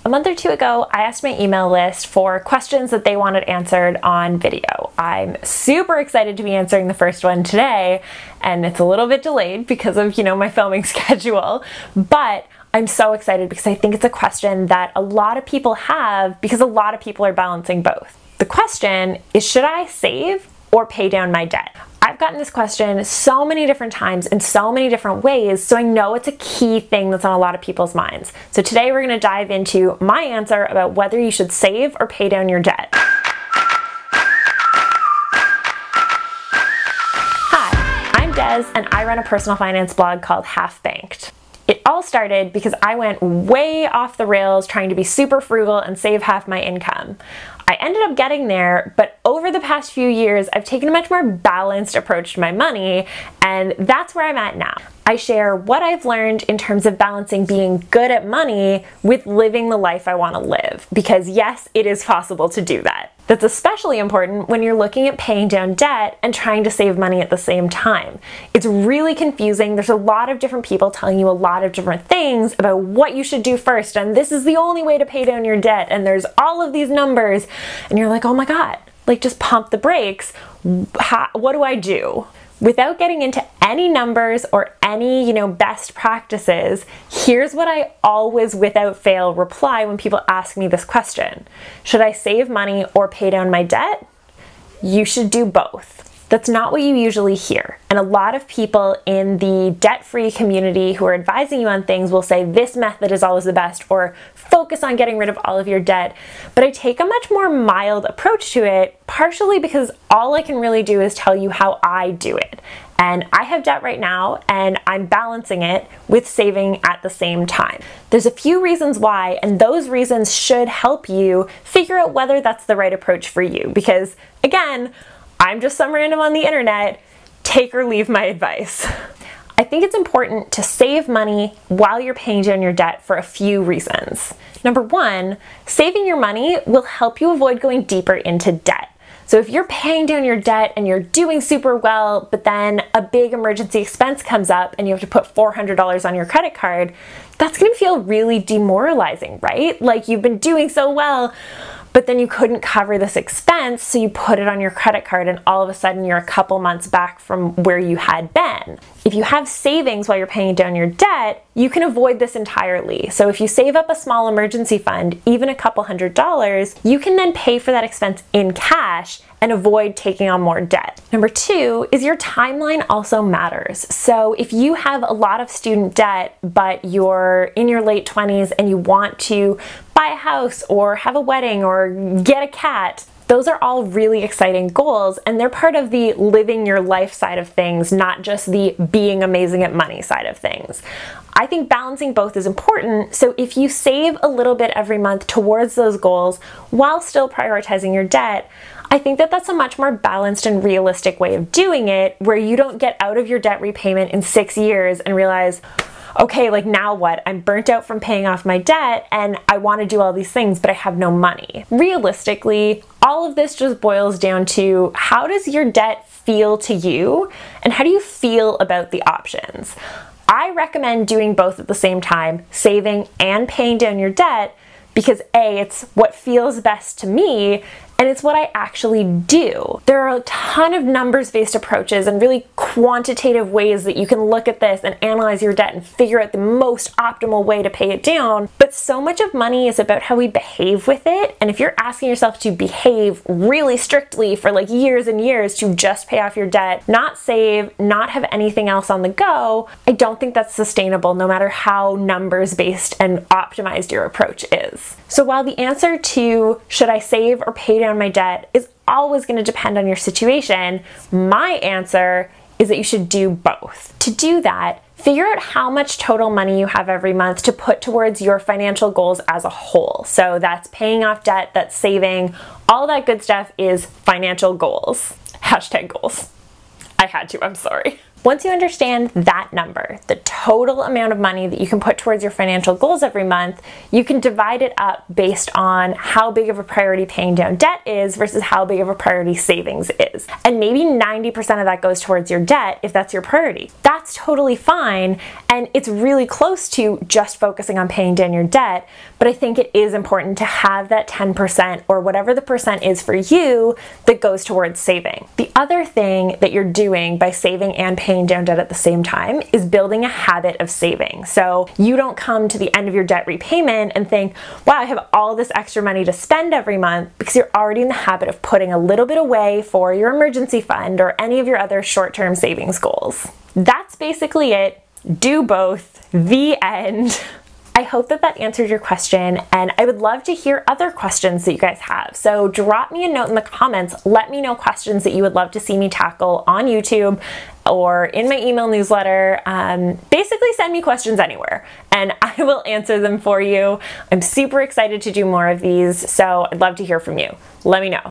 A month or two ago, I asked my email list for questions that they wanted answered on video. I'm super excited to be answering the first one today, and it's a little bit delayed because of, my filming schedule, but I'm so excited because I think it's a question that a lot of people have because a lot of people are balancing both. The question is, should I save or pay down my debt? I've gotten this question so many different times in so many different ways, so I know it's a key thing that's on a lot of people's minds. So today we're going to dive into my answer about whether you should save or pay down your debt. Hi, I'm Des, and I run a personal finance blog called Half Banked. It all started because I went way off the rails trying to be super frugal and save half my income. I ended up getting there, but over the past few years, I've taken a much more balanced approach to my money, and that's where I'm at now. I share what I've learned in terms of balancing being good at money with living the life I want to live, because yes, it is possible to do that. That's especially important when you're looking at paying down debt and trying to save money at the same time. It's really confusing. There's a lot of different people telling you a lot of different things about what you should do first, and this is the only way to pay down your debt, and there's all of these numbers, and you're like, oh my God, just pump the brakes. What do I do? Without getting into any numbers or any, best practices, here's what I always, without fail, reply when people ask me this question. Should I save money or pay down my debt? You should do both. That's not what you usually hear. And a lot of people in the debt-free community who are advising you on things will say this method is always the best, or focus on getting rid of all of your debt. But I take a much more mild approach to it, partially because all I can really do is tell you how I do it. And I have debt right now, and I'm balancing it with saving at the same time. There's a few reasons why, and those reasons should help you figure out whether that's the right approach for you. Because again, I'm just some random on the internet. Take or leave my advice. I think it's important to save money while you're paying down your debt for a few reasons. Number one, saving your money will help you avoid going deeper into debt. So if you're paying down your debt and you're doing super well, but then a big emergency expense comes up and you have to put $400 on your credit card, that's gonna feel really demoralizing, right? Like you've been doing so well, but then you couldn't cover this expense, so you put it on your credit card and all of a sudden you're a couple months back from where you had been. If you have savings while you're paying down your debt, you can avoid this entirely. So if you save up a small emergency fund, even a couple $100s, you can then pay for that expense in cash and avoid taking on more debt. Number two is your timeline also matters. So if you have a lot of student debt, but you're in your late 20s and you want to buy a house or have a wedding or get a cat, those are all really exciting goals, and they're part of the living your life side of things, not just the being amazing at money side of things. I think balancing both is important, so if you save a little bit every month towards those goals while still prioritizing your debt, I think that that's a much more balanced and realistic way of doing it, where you don't get out of your debt repayment in 6 years and realize, okay, now what? I'm burnt out from paying off my debt and I want to do all these things, but I have no money. Realistically, all of this just boils down to, how does your debt feel to you and how do you feel about the options? I recommend doing both at the same time, saving and paying down your debt, because A, it's what feels best to me, and it's what I actually do. There are a ton of numbers-based approaches and really quantitative ways that you can look at this and analyze your debt and figure out the most optimal way to pay it down. But so much of money is about how we behave with it. And if you're asking yourself to behave really strictly for years and years to just pay off your debt, not save, not have anything else on the go, I don't think that's sustainable, no matter how numbers-based and optimized your approach is. So while the answer to should I save or pay down my debt is always going to depend on your situation, my answer is that you should do both. To do that, figure out how much total money you have every month to put towards your financial goals as a whole. So that's paying off debt, that's saving, all that good stuff is financial goals. #goals. I had to, I'm sorry. Once you understand that number, the total amount of money that you can put towards your financial goals every month, you can divide it up based on how big of a priority paying down debt is versus how big of a priority savings is. And maybe 90% of that goes towards your debt if that's your priority. That's totally fine, and it's really close to just focusing on paying down your debt, but I think it is important to have that 10% or whatever the percent is for you that goes towards saving. The other thing that you're doing by saving and paying down debt at the same time is building a habit of saving. So you don't come to the end of your debt repayment and think, wow, I have all this extra money to spend every month, because you're already in the habit of putting a little bit away for your emergency fund or any of your other short-term savings goals. That's basically it. Do both. The end. I hope that answered your question, and I would love to hear other questions that you guys have. So drop me a note in the comments. Let me know questions that you would love to see me tackle on YouTube or in my email newsletter. Basically send me questions anywhere and I will answer them for you. I'm super excited to do more of these, so I'd love to hear from you. Let me know.